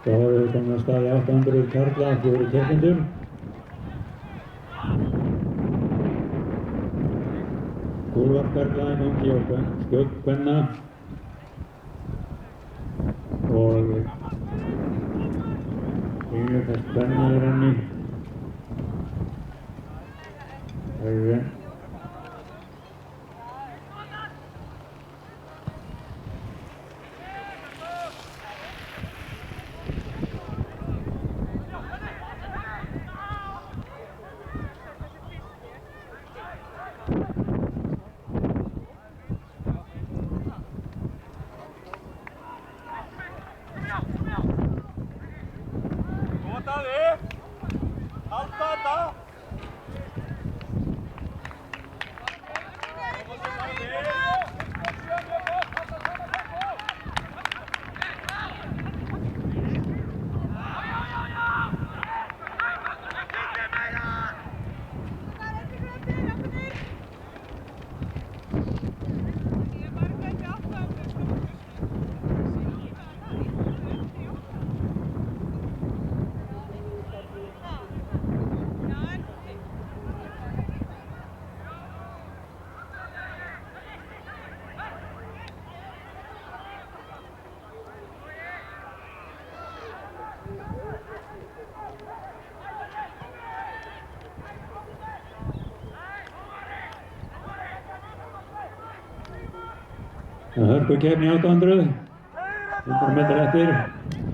Þá hefur við komin að stað í 800 karla, 4 keppendur. Kúlvarkarla í gangi og skjótkvenna. Og Englukast kvenna í renni. Hörku keppni 800, 100 metrar eftir.